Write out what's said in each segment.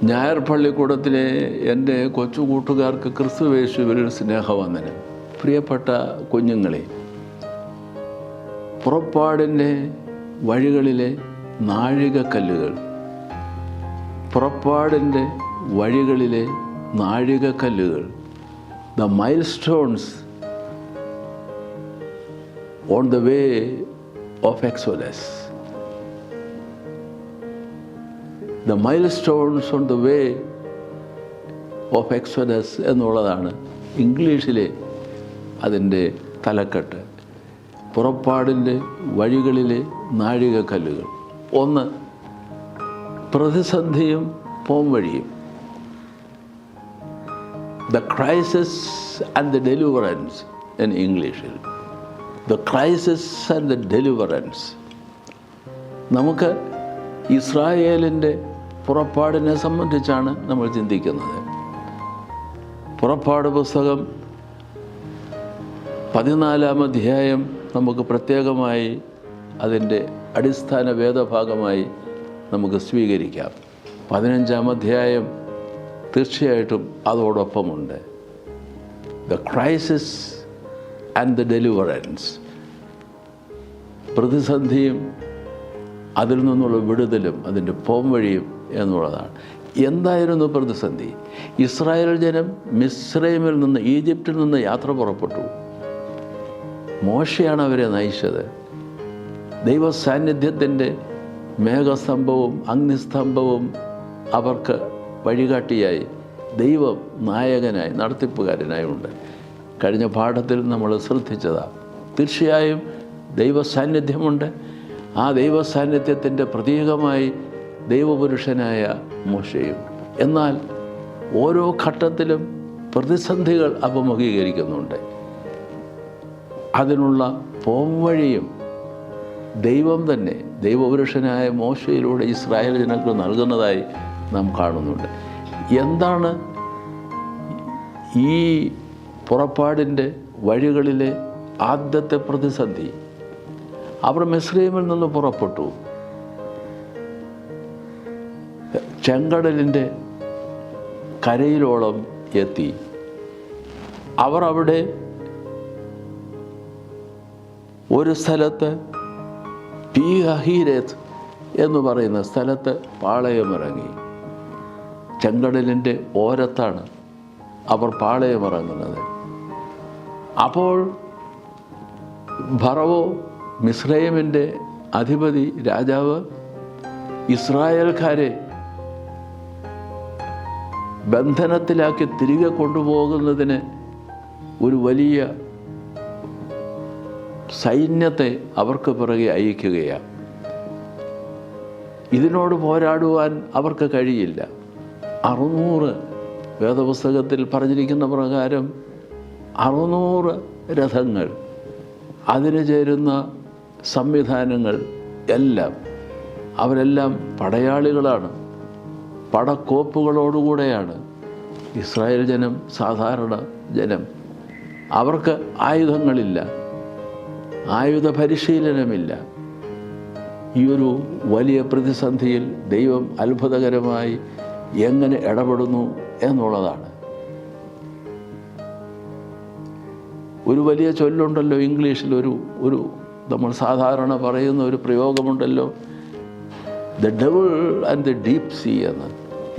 ഞായർ പള്ളിക്കൂടത്തിലെ എൻ്റെ കൊച്ചു കൂട്ടുകാർക്ക് ക്രിസ്തുവേശുവിൽ സ്നേഹവന്ദനം. പ്രിയപ്പെട്ട കുഞ്ഞുങ്ങളെ, പുറപ്പാടിൻ്റെ വഴികളിലെ നാഴികക്കല്ലുകൾ, പുറപ്പാടിൻ്റെ വഴികളിലെ നാഴികക്കല്ലുകൾ, the milestones on the way of Exodus. The milestones on the way of Exodus എന്നുള്ളതാണ് ഇംഗ്ലീഷിലെ അതിൻ്റെ തലക്കെട്ട്. പുറപ്പാടിൻ്റെ വഴികളിലെ നാഴികക്കല്ലുകൾ. ഒന്ന്, പ്രതിസന്ധിയും പോംവഴിയും. The crisis and the deliverance in ഇംഗ്ലീഷിൽ. The crisis and the deliverance. നമുക്ക് ഇസ്രായേലിൻ്റെ പുറപ്പാടിനെ സംബന്ധിച്ചാണ് നമ്മൾ ചിന്തിക്കുന്നത്. പുറപ്പാട് പുസ്തകം 14-ാം അധ്യായം നമുക്ക് പ്രത്യേകമായി അതിൻ്റെ അടിസ്ഥാന വേദഭാഗമായി നമുക്ക് സ്വീകരിക്കാം. 15-ാം അധ്യായം തീർച്ചയായിട്ടും അതോടൊപ്പമുണ്ട്. The crisis and the deliverance. പ്രതിസന്ധിയും അതിൽ നിന്നുള്ള വിടുതലും അതിൻ്റെ പോംവഴിയും എന്നുള്ളതാണ്. എന്തായിരുന്നു പ്രതിസന്ധി? ഇസ്രായേൽ ജനം മിസ്രൈമിൽ നിന്ന്, ഈജിപ്തിൽ നിന്ന് യാത്ര പുറപ്പെട്ടു. മോശയാണ് അവരെ നയിച്ചത്. ദൈവ സാന്നിധ്യത്തിൻ്റെ മേഘസ്തംഭവും അഗ്നിസ്തംഭവും അവർക്ക് വഴികാട്ടിയായി, ദൈവം നായകനായി, നടത്തിപ്പുകാരനായി ഉണ്ട്. കഴിഞ്ഞ പാഠത്തിൽ നമ്മൾ ശ്രദ്ധിച്ചതാണ്. തീർച്ചയായും ദൈവ സാന്നിധ്യമുണ്ട്. ആ ദൈവ സാന്നിധ്യത്തിൻ്റെ പ്രതീകമായി ദൈവപുരുഷനായ മോശയും. എന്നാൽ ഓരോ ഘട്ടത്തിലും പ്രതിസന്ധികൾ അഭിമുഖീകരിക്കുന്നുണ്ട്. അതിനുള്ള പോംവഴിയും ദൈവം തന്നെ ദൈവപുരുഷനായ മോശയിലൂടെ ഇസ്രായേൽ ജനങ്ങൾക്ക് നൽകുന്നതായി നാം കാണുന്നുണ്ട്. എന്താണ് ഈ പുറപ്പാടിൻ്റെ വഴികളിലെ ആദ്യത്തെ പ്രതിസന്ധി? അവർ മിസ്രൈമിൽ നിന്ന് പുറപ്പെട്ടു. ചെങ്കടലിൻ്റെ കരയിലോളം എത്തി. അവർ അവിടെ ഒരു സ്ഥലത്ത് പീഹഹീരത്ത് എന്ന് പറയുന്ന സ്ഥലത്ത് പാളയമിറങ്ങി. ചെങ്കടലിൻ്റെ ഓരത്താണ് അവർ പാളയമിറങ്ങുന്നത്. അപ്പോൾ ഫറവോ, മിസ്രൈമിൻ്റെ അധിപതി, രാജാവ്, ഇസ്രായേൽക്കാരെ ബന്ധനത്തിലാക്കി തിരികെ കൊണ്ടുപോകുന്നതിന് ഒരു വലിയ സൈന്യത്തെ അവർക്ക് പിറകെ അയക്കുകയാണ്. ഇതിനോട് പോരാടുവാൻ അവർക്ക് കഴിയില്ല. 600 വേദപുസ്തകത്തിൽ പറഞ്ഞിരിക്കുന്ന പ്രകാരം 600 രഥങ്ങൾ, അതിന് ചേരുന്ന സംവിധാനങ്ങൾ എല്ലാം, അവരെല്ലാം പടയാളികളാണ്, പടക്കോപ്പുകളോടുകൂടെയാണ്. ഇസ്രായേൽ ജനം സാധാരണ ജനം. അവർക്ക് ആയുധങ്ങളില്ല, ആയുധ പരിശീലനമില്ല. ഈ ഒരു വലിയ പ്രതിസന്ധിയിൽ ദൈവം അത്ഭുതകരമായി എങ്ങനെ ഇടപെടുന്നു എന്നുള്ളതാണ്. ഒരു വലിയ ചൊല്ലുണ്ടല്ലോ ഇംഗ്ലീഷിൽ, ഒരു നമ്മൾ സാധാരണ പറയുന്ന ഒരു പ്രയോഗമുണ്ടല്ലോ, the devil and the deep sea എന്ന്.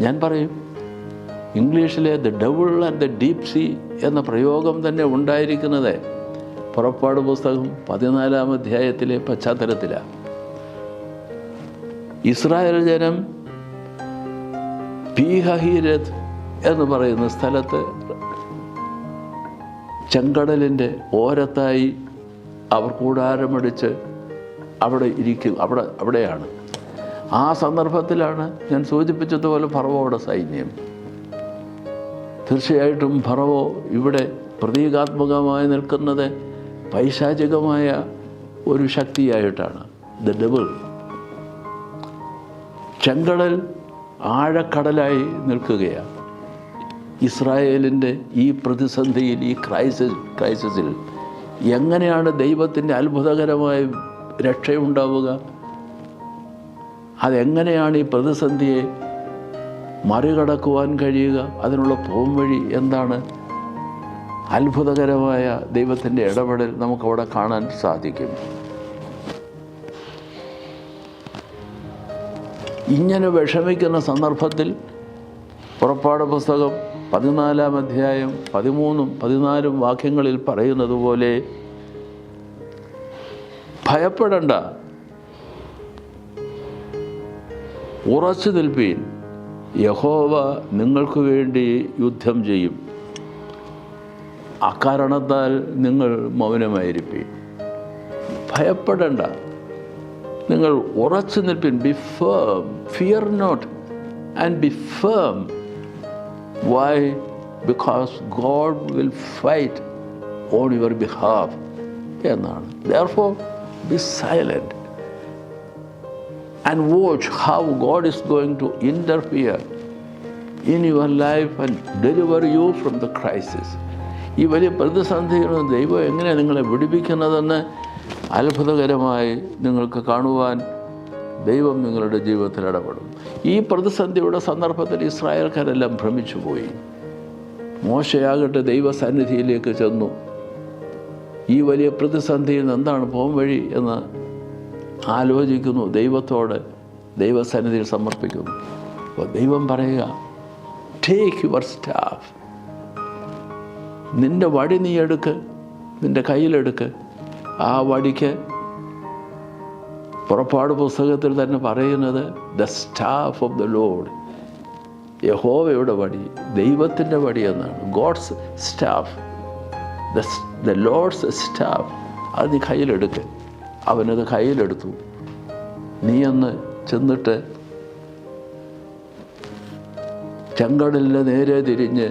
ഞാൻ പറയും, ഇംഗ്ലീഷിലെ the devil and the deep sea എന്ന പ്രയോഗം തന്നെ ഉണ്ടായിരിക്കുന്നത് പുറപ്പാട് പുസ്തകം 14-ാം അധ്യായത്തിലെ പശ്ചാത്തലത്തിലാണ്. ഇസ്രായേൽ ജനം പീഹഹീരത്ത് എന്ന് പറയുന്ന സ്ഥലത്ത് ചെങ്കടലിൻ്റെ ഓരത്തായി അവർ കൂടാരമടിച്ച് അവിടെ ഇരിക്കും. അവിടെയാണ്. ആ സന്ദർഭത്തിലാണ് ഞാൻ സൂചിപ്പിച്ചതുപോലെ ഫറവോയുടെ സൈന്യം. തീർച്ചയായിട്ടും ഫറവോ ഇവിടെ പ്രതീകാത്മകമായി നിൽക്കുന്നത് പൈശാചികമായ ഒരു ശക്തിയായിട്ടാണ്. The devil. ചെങ്കടൽ ആഴക്കടലായി നിൽക്കുകയാണ്. ഇസ്രായേലിൻ്റെ ഈ പ്രതിസന്ധിയിൽ, ഈ ക്രൈസിസിൽ എങ്ങനെയാണ് ദൈവത്തിൻ്റെ അത്ഭുതകരമായ രക്ഷയുണ്ടാവുക? അതെങ്ങനെയാണ് ഈ പ്രതിസന്ധിയെ മറികടക്കുവാൻ കഴിയുക? അതിനുള്ള പോംവഴി എന്താണ്? അത്ഭുതകരമായ ദൈവത്തിൻ്റെ ഇടപെടൽ നമുക്കവിടെ കാണാൻ സാധിക്കും. ഇങ്ങനെ വിഷമിക്കുന്ന സന്ദർഭത്തിൽ പുറപ്പാട് പുസ്തകം 14-ാം അധ്യായം 13-14 വാക്യങ്ങളിൽ പറയുന്നത് പോലെ, ഭയപ്പെടണ്ട, ഉറച്ചു നിൽപ്പീൻ, യഹോവ നിങ്ങൾക്ക് വേണ്ടി യുദ്ധം ചെയ്യും, അക്കാരണത്താൽ നിങ്ങൾ മൗനമായിരിപ്പീൻ. ഭയപ്പെടണ്ട, നിങ്ങൾ ഉറച്ചു നിൽപ്പീൻ. Be firm, fear not and be firm. Why? Because God will fight on your behalf എന്നാണ്. Therefore, be silent and watch how God is going to interfere in your life and deliver you from the crisis. ഈ വലിയ പ്രതിസന്ധിയിൽ നിന്ന് ദൈവം എങ്ങനെ നിങ്ങളെ വിടുവിക്കുന്നതെന്ന് അത്ഭുതകരമായി നിങ്ങൾക്ക് കാണുവാൻ ദൈവം നിങ്ങളുടെ ജീവിതത്തിൽ ഇടപെടും. ഈ പ്രതിസന്ധിയുടെ സന്ദർഭത്തിൽ ഇസ്രായേൽക്കാരെല്ലാം ഭ്രമിച്ചു പോയി. മോശയാകട്ടെ ദൈവസന്നിധിയിലേക്ക് ചെന്നു. ഈ വലിയ പ്രതിസന്ധിയിൽ നിന്ന് എന്താണ് പോംവഴി എന്ന് ആലോചിക്കുന്നു, ദൈവത്തോട് ദൈവസന്നിധിയിൽ സമർപ്പിക്കുന്നു. അപ്പോൾ ദൈവം പറയുക, ടേക്ക് യുവർ സ്റ്റാഫ്, നിൻ്റെ വടി നീ എടുക്ക്, നിൻ്റെ കയ്യിലെടുക്ക്. ആ വടിക്ക് പുറപ്പാട് പുസ്തകത്തിൽ തന്നെ പറയുന്നത് the staff of the lord, യഹോവയുടെ വടി, ദൈവത്തിൻ്റെ വടി എന്നാണ്. God's staff, the lord's staff. അത് നീ കയ്യിലെടുക്ക്. അവനത് കയ്യിലെടുത്തു. നീ ഒന്ന് ചെന്നിട്ട് ചെങ്കടലിൻ്റെ നേരെ തിരിഞ്ഞ്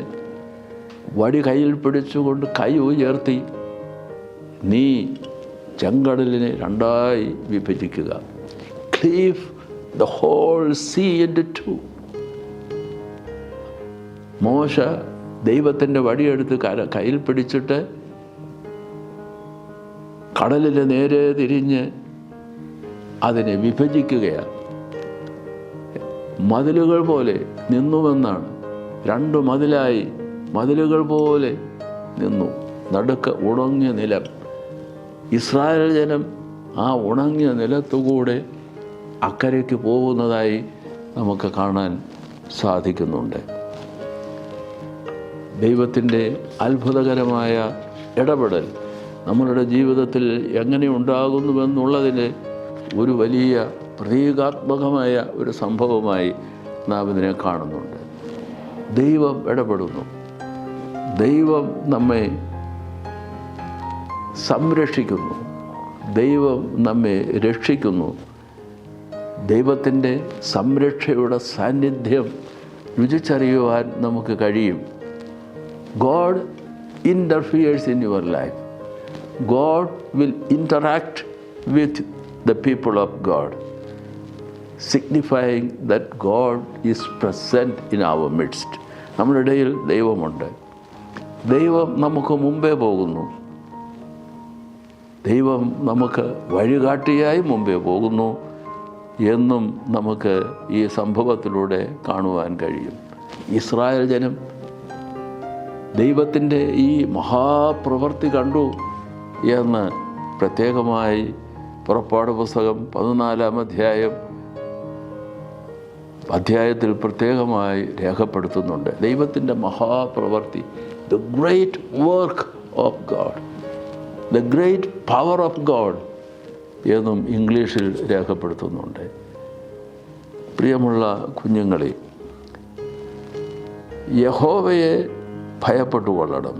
വടി കയ്യിൽ പിടിച്ചുകൊണ്ട് കൈ ഉയർത്തി നീ ചെങ്കടലിനെ രണ്ടായി വിഭജിക്കുക. Cleave the whole sea into two. Mosha ദൈവത്തിൻ്റെ വടിയെടുത്ത് കയ്യിൽ പിടിച്ചിട്ട് കടലിന് നേരെ തിരിഞ്ഞ് അതിനെ വിഭജിക്കുകയാണ്. മതിലുകൾ പോലെ നിന്നുവെന്നാണ്. രണ്ട് മതിലായി, മതിലുകൾ പോലെ നിന്നു. നടുക്ക് ഉണങ്ങിയ നിലം. ഇസ്രായേൽ ജനം ആ ഉണങ്ങിയ നിലത്തുകൂടെ അക്കരയ്ക്ക് പോകുന്നതായി നമുക്ക് കാണാൻ സാധിക്കുന്നുണ്ട്. ദൈവത്തിൻ്റെ അത്ഭുതകരമായ ഇടപെടൽ നമ്മളുടെ ജീവിതത്തിൽ എങ്ങനെ ഉണ്ടാകുന്നുവെന്നുള്ളതിന് ഒരു വലിയ പ്രതീകാത്മകമായ ഒരു സംഭവമായി നാം ഇതിനെ കാണുന്നുണ്ട്. ദൈവം ഇടപെടുന്നു. ദൈവം നമ്മെ സംരക്ഷിക്കുന്നു. ദൈവം നമ്മെ രക്ഷിക്കുന്നു. ദൈവത്തിൻ്റെ സംരക്ഷയുടെ സാന്നിധ്യം രുചിച്ചറിയുവാൻ നമുക്ക് കഴിയും. God interferes in your life. God will interact with the people of God, signifying that God is present in our midst. നമ്മുടെ ഇടയിൽ ദൈവമുണ്ട്. ദൈവം നമുക്ക് മുമ്പേ പോകുന്നു. ദൈവം നമുക്ക് വഴികാട്ടിയായി മുമ്പേ പോകുന്നു എന്നും നമുക്ക് ഈ സംഭവത്തിലൂടെ കാണുവാൻ കഴിയും. ഇസ്രായേൽ ജനം ദൈവത്തിൻ്റെ ഈ മഹാപ്രവൃത്തി കണ്ടു എന്ന് പ്രത്യേകമായി പുറപ്പാട് പുസ്തകം 14-ാം അധ്യായത്തിൽ പ്രത്യേകമായി രേഖപ്പെടുത്തുന്നുണ്ട്. ദൈവത്തിൻ്റെ മഹാപ്രവൃത്തി, the great work of God, the great power of God എന്നും ഇംഗ്ലീഷിൽ രേഖപ്പെടുത്തുന്നുണ്ട്. പ്രിയമുള്ള കുഞ്ഞുങ്ങളെ, യഹോവയെ ഭയപ്പെട്ടുകൊള്ളണം.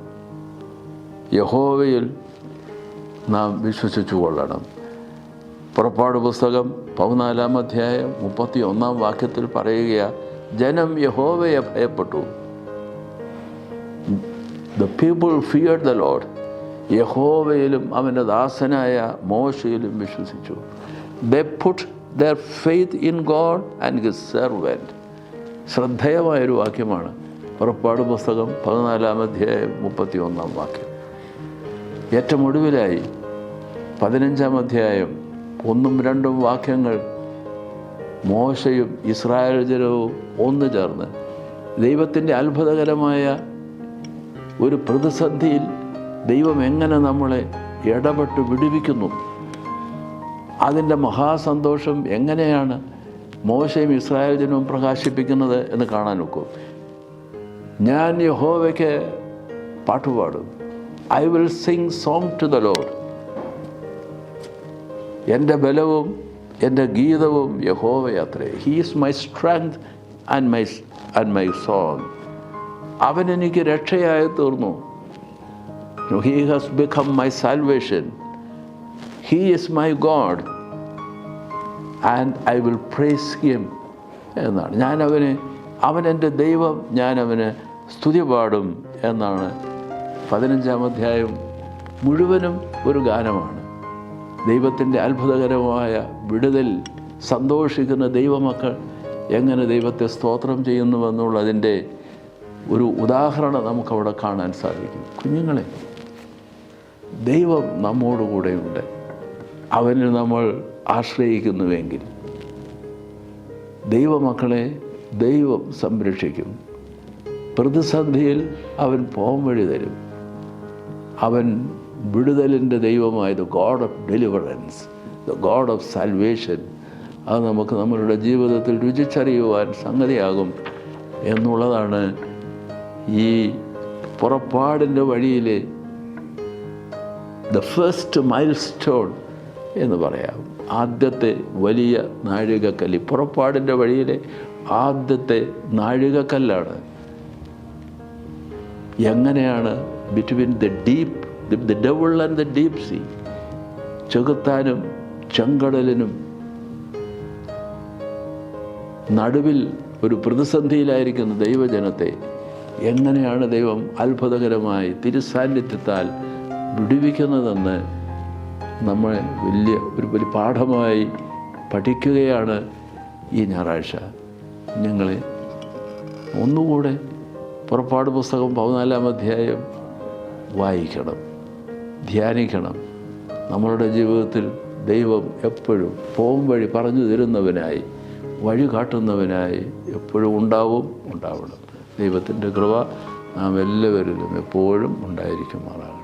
യഹോവയിൽ നാം വിശ്വസിച്ചു കൊള്ളണം. പുറപ്പാട് പുസ്തകം 14-ാം അധ്യായം 31-ാം വാക്യത്തിൽ പറയുകയാണ്, ജനം യഹോവയെ ഭയപ്പെട്ടു. The people feared the Lord. യഹോവയിലും അവൻ്റെ ദാസനായ മോശയിലും വിശ്വസിച്ചു. They put their faith in God and His servant. ശ്രദ്ധേയമായൊരു വാക്യമാണ് പുറപ്പാട് പുസ്തകം 14-ാം അധ്യായം 31-ാം വാക്യം. ഏറ്റവും ഒടുവിലായി 15-ാം അധ്യായം 1-2 വാക്യങ്ങൾ മോശയും ഇസ്രായേൽ ജനവും ഒന്നു ചേർന്ന് ദൈവത്തിൻ്റെ അത്ഭുതകരമായ ഒരു പ്രതിസന്ധിയിൽ ദൈവം എങ്ങനെ നമ്മളെ ഇടപെട്ട് വിടുവിക്കുന്നു, അതിൻ്റെ മഹാസന്തോഷം എങ്ങനെയാണ് മോശയും ഇസ്രായേൽ ജനവും പ്രകാശിപ്പിക്കുന്നത് എന്ന് കാണാൻ നോക്കും. ഞാൻ യഹോവയ്ക്ക് പാട്ടുപാടും. I will sing song to the Lord. എൻ്റെ ബലവും എൻ്റെ ഗീതവും യഹോവയത്രേ. He is my strength and my song. അവൻ എനിക്ക് രക്ഷയായി തീർന്നു. He has become my salvation. He is my God and I will praise him എന്നാണ്. അവൻ എൻ്റെ ദൈവം, ഞാൻ അവന് സ്തുതി പാടും എന്നാണ്. 15-ാം അധ്യായം മുഴുവനും ഒരു ഗാനമാണ്. ദൈവത്തിൻ്റെ അത്ഭുതകരമായ വിടുതൽ സന്തോഷിക്കുന്ന ദൈവമക്കൾ എങ്ങനെ ദൈവത്തെ സ്തോത്രം ചെയ്യുന്നുവെന്നുള്ളതിൻ്റെ ഒരു ഉദാഹരണം നമുക്കവിടെ കാണാൻ സാധിക്കും. കുഞ്ഞുങ്ങളെ, ദൈവം നമ്മോടുകൂടെയുണ്ട്. അവനിൽ നമ്മൾ ആശ്രയിക്കുന്നുവെങ്കിൽ ദൈവമക്കളെ ദൈവം സംരക്ഷിക്കും. പ്രതിസന്ധിയിൽ അവൻ പോംവഴി തരും. അവൻ വിടുതലിൻ്റെ ദൈവമായ the God of deliverance, the God of salvation, അത് നമുക്ക് നമ്മളുടെ ജീവിതത്തിൽ രുചിച്ചറിയുവാൻ സംഗതിയാകും എന്നുള്ളതാണ് ഈ പുറപ്പാടിൻ്റെ വഴിയിലെ ദ ഫസ്റ്റ് മൈൽ സ്റ്റോൺ എന്ന് പറയാം. ആദ്യത്തെ വലിയ നാഴികക്കല്ല്, പുറപ്പാടിൻ്റെ വഴിയിലെ ആദ്യത്തെ നാഴികക്കല്ലാണ്. എങ്ങനെയാണ് between the devil and the deep sea, ചെകുത്താനും ചെങ്കടലിനും നടുവിൽ ഒരു പ്രതിസന്ധിയിലായിരിക്കുന്ന ദൈവജനത്തെ എങ്ങനെയാണ് ദൈവം അത്ഭുതകരമായി തിരുസാന്നിധ്യത്താൽ വിടുവിക്കുന്നതെന്ന് നമ്മളെ വലിയ പാഠമായി പഠിക്കുകയാണ് ഈ ഞായറാഴ്ച. ഞങ്ങളെ ഒന്നുകൂടെ പുറപ്പാട് പുസ്തകം 14-ാം അധ്യായം വായിക്കണം, ധ്യാനിക്കണം. നമ്മളുടെ ജീവിതത്തിൽ ദൈവം എപ്പോഴും പോംവഴി പറഞ്ഞു തരുന്നവനായി, വഴി കാട്ടുന്നവനായി എപ്പോഴും ഉണ്ടാവണം. ദൈവത്തിൻ്റെ കൃപ നാം എല്ലാവരിലും എപ്പോഴും ഉണ്ടായിരിക്കുമാറാണ്.